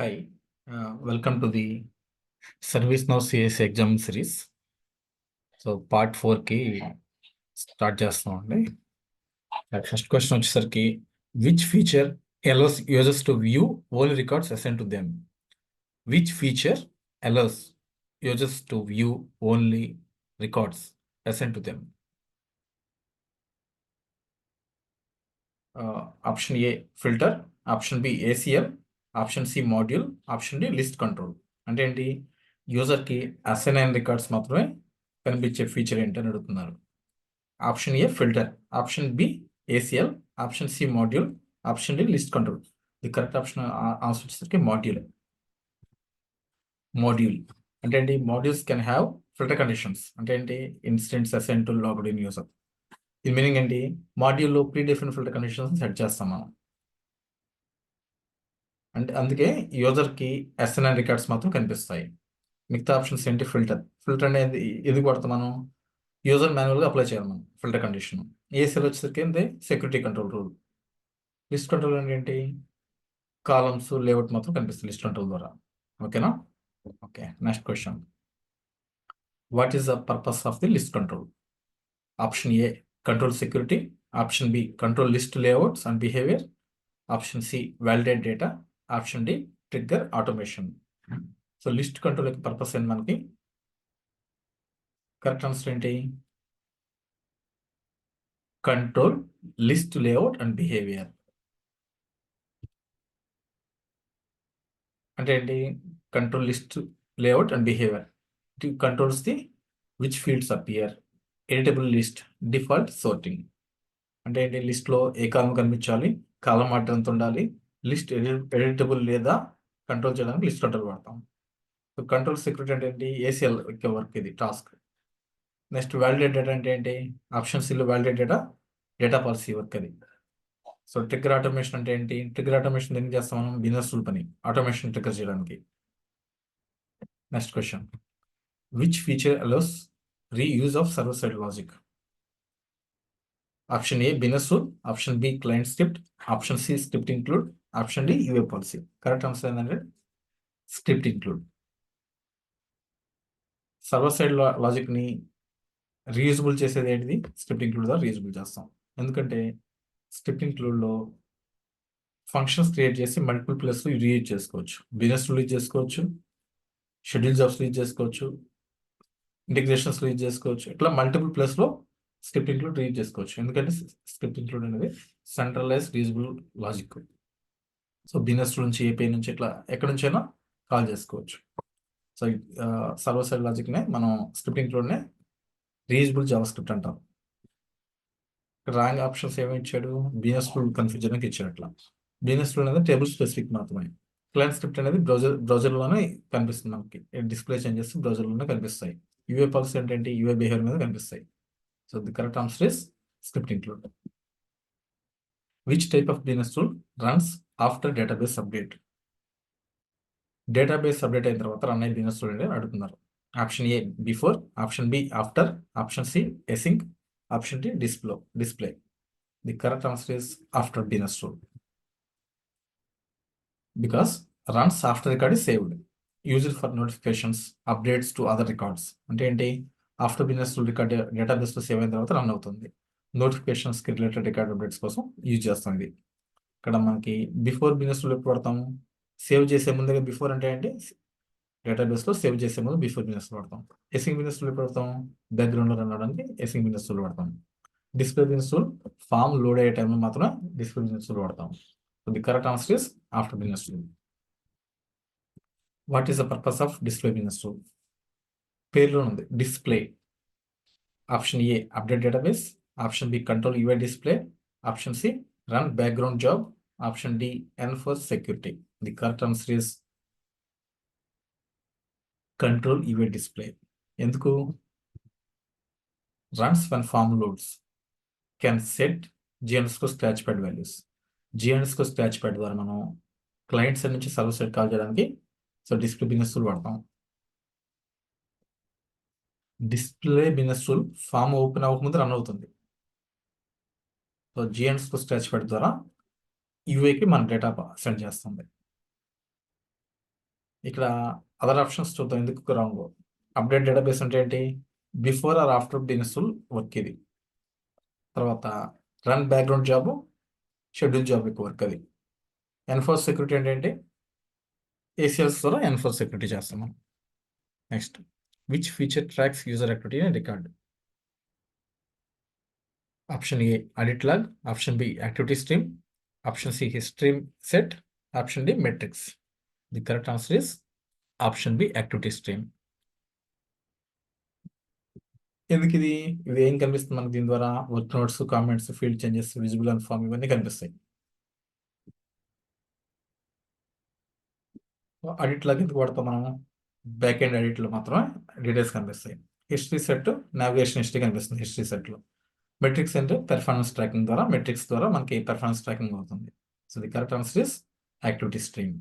Hi, welcome to the ServiceNow CS exam series. So part 4కి start చేస్తామండి. First question వచ్చేసరికి which feature allows users to view all records assigned to them? Which feature allows users to view only records assigned to them? Option A filter, option B ACL, option C module, option D list control. అంటే ఏంటి, యూజర్కి assign అయిన records మాత్రమే కనిపించే feature ఏంటి అని అడుగుతున్నారు. Option A filter, option B ACL, option C module, option D list control. The correct option answer వచ్చేసరికి module. Module అంటే ఏంటి, modules can have filter conditions. అంటే ఏంటి, instances assign to logged in user. ఇది meaning ఏంటి, మాడ్యూల్లో pre define filter conditions set చేస్తాం మనం. అంటే అందుకే యూజర్కి ఎస్ఎన్ఎన్ రికార్డ్స్ మాత్రం కనిపిస్తాయి. మిగతా ఆప్షన్స్ ఏంటి, ఫిల్టర్ అనేది ఎందుకు వాడతాం మనం, యూజర్ మాన్యువల్గా అప్లై చేయాలి మనం ఫిల్టర్ కండిషన్. ఏసీఎల్ వచ్చేసరికి ఏంటి, security control rule. List control అంటే ఏంటి, కాలమ్స్ లేఅవుట్ మాత్రం కనిపిస్తుంది లిస్ట్ కంట్రోల్ ద్వారా. ఓకేనా? Okay, next question. What is the purpose of the list control? Option A control security, option B control list layouts and behaviour, option C validate data, option D trigger automation. So list control యొక్క purpose ఏంటి మనకి, correct answer ఏంటి, control list layout and behaviour. అంటే ఏంటి, control list layout and behaviour. It controls the which fields appear, editable list, default sorting. అంటే ఏంటి, లిస్ట్లో ఏ కాలం కనిపించాలి, కాలం ఆర్డర్ ఎంత ఉండాలి, లిస్ట్ ఎడిటబుల్ లేదా కంట్రోల్ చేయడానికి లిస్ట్ కంట్రోల్ వాడతాం. సో కంట్రోల్ సెక్యూరిటీ అంటే ఏంటి, ఏసీఎల్ వర్క్ ఇది టాస్క్. నెక్స్ట్ వ్యాలిడేట్ డేటా అంటే ఏంటి, ఆప్షన్ సిలో వ్యాలిడేట్ డేటా పాలసీ వర్క్ అది. సో ట్రిగ్గర్ ఆటోమేషన్ అంటే ఏంటి, ట్రిగ్గర్ ఆటోమేషన్ దేనికి చేస్తాం మనం, బిజినెస్ రూల్ పని ఆటోమేషన్ ట్రిగ్గర్ చేయడానికి. Next question, which feature allows reuse of server side logic? Option A business rule, option B client script, option C script include, option D UA policy. Correct answer ఏంటంటే script include. Server side లాజిక్ని reusable చేసేది ఏంటిది, script include ద్వారా reusable చేస్తాం. ఎందుకంటే script ఇంక్లూడ్లో functions create చేసి multiple place reuse చేసుకోవచ్చు. బిజినెస్ యూజ్ చేసుకోవచ్చు, షెడ్యూల్ జాబ్స్ యూజ్ చేసుకోవచ్చు, ఇంటిగ్రేషన్స్ యూజ్ చేసుకోవచ్చు. ఇట్లా మల్టిపుల్ ప్లేస్లో స్క్రిప్ట్ ఇంక్లూడ్ రీయూజ్ చేసుకోవచ్చు. ఎందుకంటే స్క్రిప్ట్ ఇంక్లూడ్ అనేది centralise reusable logic. So business నుంచి, ఏపీ నుంచి, ఇట్లా ఎక్కడి నుంచైనా కాల్ చేసుకోవచ్చు. సో సర్వర్ సైడ్ లాజిక్నే మనం స్క్రిప్ట్ ఇంక్లూడ్నే రీయూజబుల్ జావా స్క్రిప్ట్ అంటాం. రాంగ్ ఆప్షన్స్ ఏమి ఇచ్చాడు, బిజినెస్ రూల్ కన్ఫ్యూజన్ ఇచ్చాడు. అట్లా బిజినెస్ రూల్ అనేది టేబుల్ స్పెసిఫిక్ మాత్రమే. క్లయింట్ స్క్రిప్ట్ అనేది బ్రౌజర్లోనే కనిపిస్తుంది మనకి, డిస్ప్లే చేంజెస్ బ్రౌజర్లోనే కనిపిస్తాయి. యూఏ పాలసీ అంటే ఏంటి, యూఏ బిహేవియర్ మీద కనిపిస్తాయి. So the correct answer is script include. Which type of business rule runs after database update? Database update అయిన తర్వాత రన్ అయ్యే బిజినెస్ రూల్ అనేది అడుగుతున్నారు. Option A before, option B after, option C async, option D display. The correct answer is after business rule, because runs after record is saved, used for notifications, updates to other records. అంటే ఏంటి, after business rule record డేటాబేస్లో save అయిన తర్వాత run అవుతుంది. నోటిఫికేషన్స్కి related record updates కోసం use చేస్తాం ఇది. ఇక్కడ మనకి బిఫోర్ బిజినెస్ రూల్ ఎప్పుడు వాడతాము, సేవ్ చేసే ముందుగా. బిఫోర్ అంటే ఏంటి, డేటాబేస్లో సేవ్ చేసే ముందు బిఫోర్ బిజినెస్ వాడతాం. ఎసింగ్ బిజినెస్ రూల్ ఎప్పుడు వాడతాం, బ్యాక్గ్రౌండ్లో రన్ అవడానికి ఎసింగ్ బిజినెస్ రూల్ వాడతాం. Display business rule form load అయ్యే టైంలో మాత్రమే డిస్ప్లే బిజినెస్ రూల్ వాడతాం. So the correct answer is after business rule. What is the purpose of display business rule? పేరులో ఉంది display. Option A update database, option B control UI display, option C run background job, option D enforce security. The correct answer is control UI display. ఎందుకు, runs one form loads, can set G_scratch pad values. G_scratch pad ద్వారా మనం clients నుంచి server side call చేయడానికి so display business rule వాడతాం. Display business rule form open అవ్వకముందు run అవుతుంది. So G_scratch pad ద్వారా యూఐకి మన డేటా సెండ్ చేస్తుంది. ఇక్కడ అదర్ ఆప్షన్స్ చూద్దాం ఎందుకు రాంగ్. అప్డేట్ డేటాబేస్ అంటే ఏంటి? Before or after the install work ఇది. తర్వాత run background job, schedule job యొక్క వర్క్ అది. ఎన్ఫోర్స్ సెక్యూరిటీ అంటే ఏంటి? ఏసీఎల్స్ ద్వారా ఎన్ఫోర్స్ సెక్యూరిటీ చేస్తాం మనం. Next, which feature tracks user activity and record? Option A audit log, option B activity stream, option C stream set, option D metrics. The correct answer is option B activity stream. ఎందుకు ఇది ఏం కనిపిస్తుంది మనకి దీని ద్వారా? Work notes, comments, field changes, visible and form ఇవన్నీ కనిపిస్తాయి. Audit log ఎందుకు వాడతాం మనము? బ్యాక్ ఎండ్ ఎడిట్లో మాత్రమే డీటెయిల్స్ కనిపిస్తాయి. హిస్టరీ సెట్, నావిగేషన్ హిస్టరీ కనిపిస్తుంది హిస్టరీ సెట్లో. మెట్రిక్స్ అంటే పెర్ఫార్మెన్స్ ట్రాకింగ్ ద్వారా, మెట్రిక్స్ ద్వారా మనకి పెర్ఫార్మెన్స్ ట్రాకింగ్ అవుతుంది. So the correct answer is activity stream.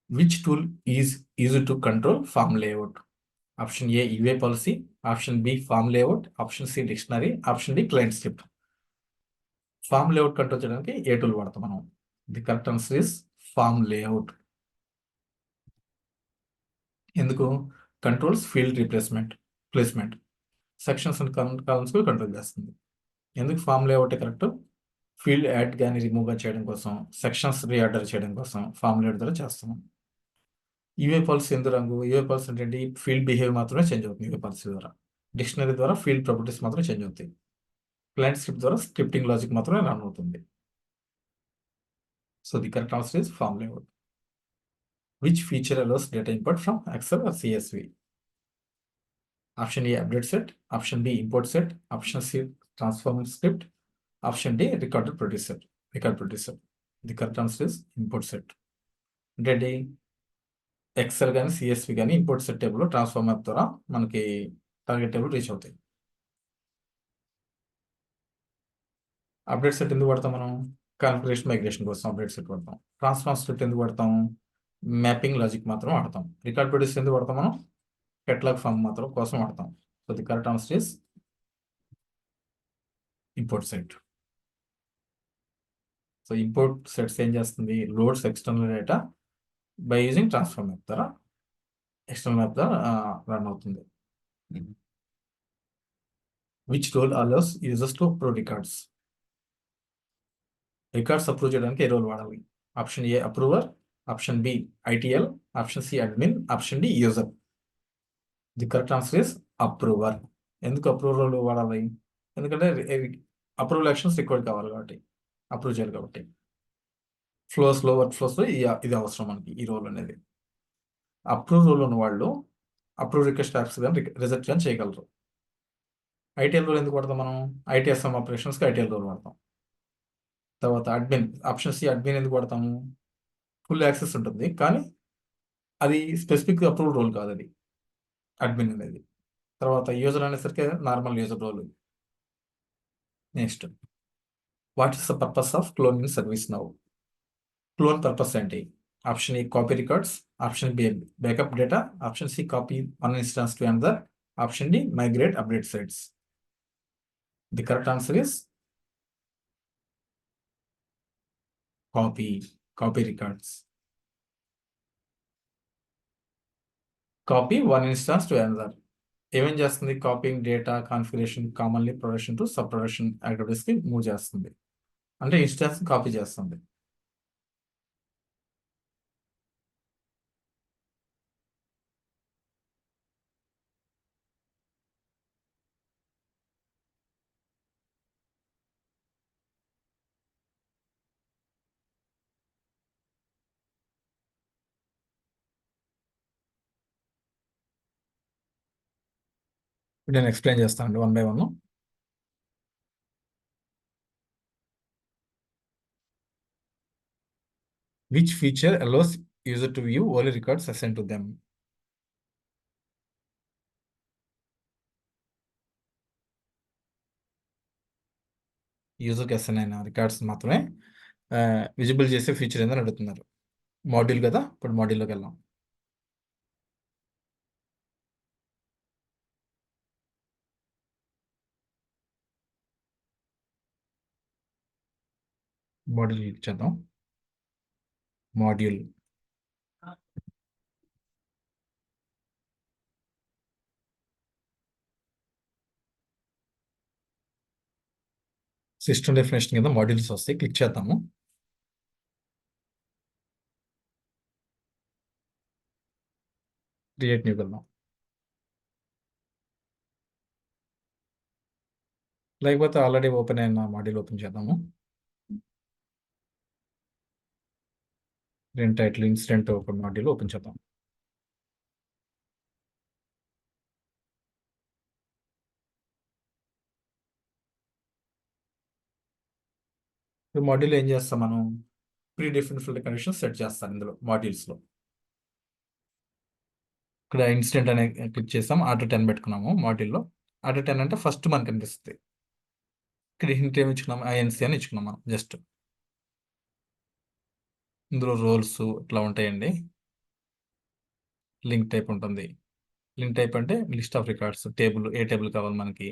Which tool is used to control form layout? Option A UA policy, option B form layout, option C dictionary, option D client script. Form layout control చేయడానికి ఏ tool వాడతాం మనం? The correct answer is form layout. ఎందుకు? Controls field placement, sections and columns కూడా control చేస్తుంది. ఎందుకు form layout correct? Field add కానీ రిమూవ్గా చేయడం కోసం, సెక్షన్స్ రీఆర్డర్ చేయడం కోసం ఫామ్ లేఅవుట్ ద్వారా చేస్తున్నాం. యూఏ పాలసీ ఎందుకు రంగు? యూఏ పాలసీ అంటే ఫీల్డ్ బిహేవియర్ మాత్రమే చేంజ్ అవుతుంది యూఏ పాలసీ ద్వారా. డిక్షనరీ ద్వారా ఫీల్డ్ ప్రాపర్టీస్ మాత్రమే చేంజ్ అవుతాయి. క్లయింట్ స్క్రిప్ట్ ద్వారా స్క్రిప్టింగ్ లాజిక్ మాత్రమే రన్ అవుతుంది. So the correct answer is form layout. Which feature allows data import from Excel or CSV? Option A update set, option B import set, option C transformer script, option D record producer. The correct answer is import set. అంటే XL కానీ CSV కానీ import set table transformer ద్వారా మనకి target table reach అవుతాయి. Update set ఎందుకు వాడతాం మనం? Configuration migration కోసం అప్డేట్ సెట్ వాడతాం. ట్రాన్స్ఫార్మ్ స్క్రిప్ట్ ఎందుకు వాడతాం? మ్యాపింగ్ లాజిక్ మాత్రం వాడతాం. రికార్డ్ ప్రొడ్యూసర్ ఎందుకు వాడతాం మనం? కెట్లాగ్ ఫామ్ మాత్రం కోసం వాడతాం. So the correct answer is import set. So import sets ఏం చేస్తుంది? Loads external data by using transform map ద్వారా ఎక్స్టర్నల్ మ్యాప్ ద్వారా రన్ అవుతుంది. Which role allows users to approve records? Records approve చేయడానికి ఏ రోల్ వాడాలి? Option A approver, option B ITIL, option C admin, option D user. The correct answer is approver. ఎందుకు approver role వాడాలి? ఎందుకంటే approval actions record కావాలి కాబట్టి, approve చేయాలి కాబట్టి. వర్క్ ఫ్లోస్లో ఇది అవసరం మనకి ఈ రోల్ అనేది. అప్రూవ్ రోల్ ఉన్న వాళ్ళు అప్రూవ్ రిక్వెస్ట్ యాప్స్ కానీ రిజెక్ట్ కానీ చేయగలరు. ఐటీఎల్ రోల్ ఎందుకు వాడతాం మనం? ఐటీఎస్ఎం ఆపరేషన్స్కి ఐటీఎల్ రోల్ వాడతాం. తర్వాత అడ్మిన్, ఆప్షన్ సి అడ్మిన్ ఎందుకు వాడతాము? ఫుల్ యాక్సెస్ ఉంటుంది కానీ అది స్పెసిఫిక్ అప్రూవ్ రోల్ కాదు అది అడ్మిన్ అనేది. తర్వాత యూజర్ అనేసరికి normal user role. Next, what is the purpose of clone in ServiceNow? Clone purpose ఏంటి? Option A copy records, option B backup data, option C copy one instance to another, option D migrate update sites. The correct answer is copy records. Copy one instance to another ఏమేం చేస్తుంది? Copying data configuration commonly production to sub production యాక్టివిటీస్కి move చేస్తుంది. అంటే instance copy చేస్తుంది. నేను explain చేస్తాను one by one. Which feature allows user to view only records assign to them? యూజర్కి assign అయిన రికార్డ్స్ మాత్రమే విజిబుల్ చేసే ఫీచర్ ఏందని అడుగుతున్నారు. మాడ్యూల్ కదా, ఇప్పుడు మాడ్యూల్లోకి వెళ్దాం. మాడ్యూల్ క్లిక్ చేద్దాం. మాడ్యూల్ సిస్టమ్ డెఫినేషన్ కింద మాడ్యూల్స్ వస్తాయి, క్లిక్ చేద్దాము. క్రియేట్ న్యూ వెళ్దాం. లేకపోతే ఆల్రెడీ ఓపెన్ అయిన మాడ్యూల్ ఓపెన్ చేద్దాము. Incident title incident open module open చేద్దాం. ఈ మాడ్యూల్ ఏం చేస్తాం మనం, pre different filter condition set చేస్తాం ఇందులో మాడ్యూల్స్లో. ఇక్కడ ఇన్సిడెంట్ అనే క్లిక్ చేస్తాం, ఆర్డర్ 10 పెట్టుకున్నాము మాడ్యూల్లో. ఆర్డర్ 10 అంటే ఫస్ట్ మనకు కనిపిస్తుంది. ఇక్కడ హింట్ ఏమి ఇచ్చుకున్నాము, ఐఎన్సీ అని ఇచ్చుకున్నాం మనం జస్ట్. ఇందులో రోల్స్ ఇట్లా ఉంటాయండి. లింక్ టైప్ ఉంటుంది. లింక్ టైప్ అంటే list of records, table, A table కావాలి మనకి,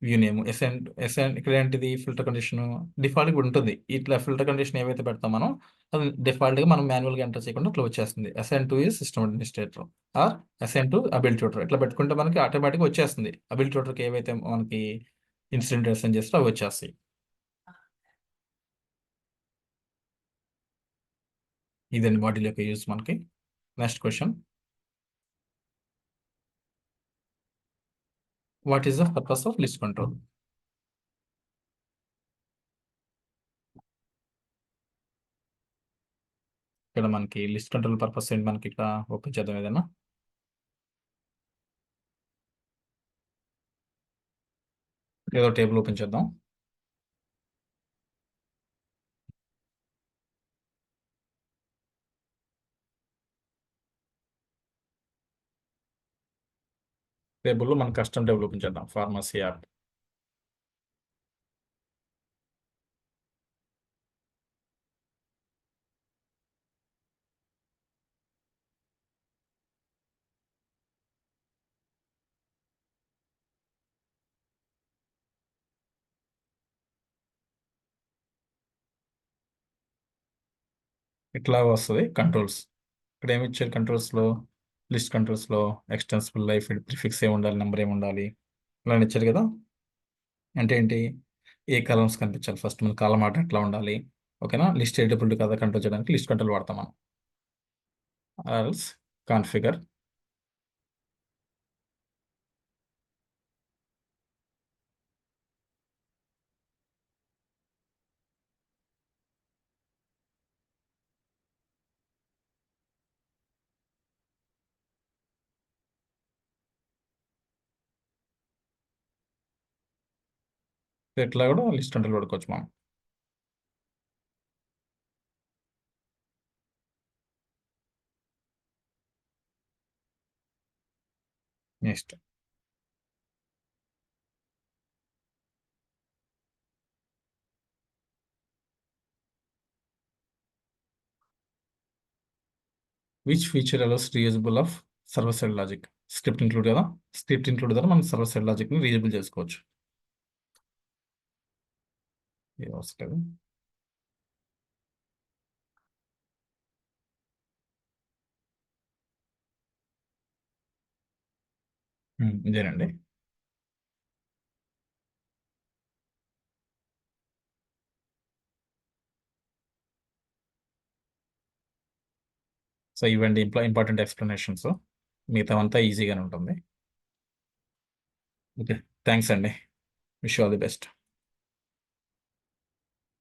వ్యూ నేమ్, ఎస్ఎన్ ఇక్కడ ఏంటిది ఫిల్టర్ కండిషన్ డిఫాల్ట్ కూడా ఉంటుంది. ఇట్లా ఫిల్టర్ కండిషన్ ఏవైతే పెడతాం మనం, అది డిఫాల్ట్గా మనం మాన్యువల్గా ఎంటర్ చేయకుండా ఇట్లా వచ్చేస్తుంది. Assign to is system administrator or assign to able tutor, ఇట్లా పెట్టుకుంటే మనకి ఆటోమేటిక్గా వచ్చేస్తుంది. అబిల్ ట్యూటర్కి ఏవైతే మనకి ఇన్సిడెంట్ అసైన్ చేస్తే అవి వచ్చేస్తాయి. ఇదండి మాడ్యూల్ యొక్క యూజ్ మనకి. Next question, what is the purpose of list control? ఇక్కడ మనకి లిస్ట్ కంట్రోల్ పర్పస్ ఏంటి, మనకి ఇక్కడ ఓపెన్ చేద్దాం ఏదైనా. ఏదో టేబుల్ ఓపెన్ చేద్దాం. టేబుల్లో మనం కస్టమ్ టేబుల్ ఓపెన్ చేద్దాం, ఫార్మసీ యాప్. ఇట్లా వస్తుంది కంట్రోల్స్. ఇక్కడ ఏమి ఇచ్చారు కంట్రోల్స్లో, లిస్ట్ కంట్రోల్స్లో ఎక్స్టెన్సిబుల్ లైఫ్, ప్రిఫిక్స్ ఏమి ఉండాలి, నెంబర్ ఏమి ఉండాలి, ఇలా ఇచ్చారు కదా. అంటే ఏంటి, ఏ కాలమ్స్ కనిపించాలి, ఫస్ట్ మన కాలం ఆట ఎట్లా ఉండాలి, ఓకేనా. లిస్ట్ ఎడిటబుల్ కదా కంట్రోల్ చేయడానికి లిస్ట్ కంట్రోల్ వాడతాం మనం. ఆల్స్ కాన్ఫిగర్, ఇట్లా కూడా లిస్ట్ కంట్రోల్ వాడుకోవచ్చు మనం. Next, which feature allows reusable of server side logic? Script include కదా, స్క్రిప్ట్ ఇంక్లూడ్ కదా మనం సర్వర్ సైడ్ లాజిక్ని రీయూజబుల్ చేసుకోవచ్చు. ఇది వస్తుంది. ఇదేనండి. సో ఇవండి ఇంపార్టెంట్ ఎక్స్ప్లెనేషన్స్. మిగతా అంతా ఈజీగానే ఉంటుంది. ఓకే, థ్యాంక్స్ అండి. Wish all the best.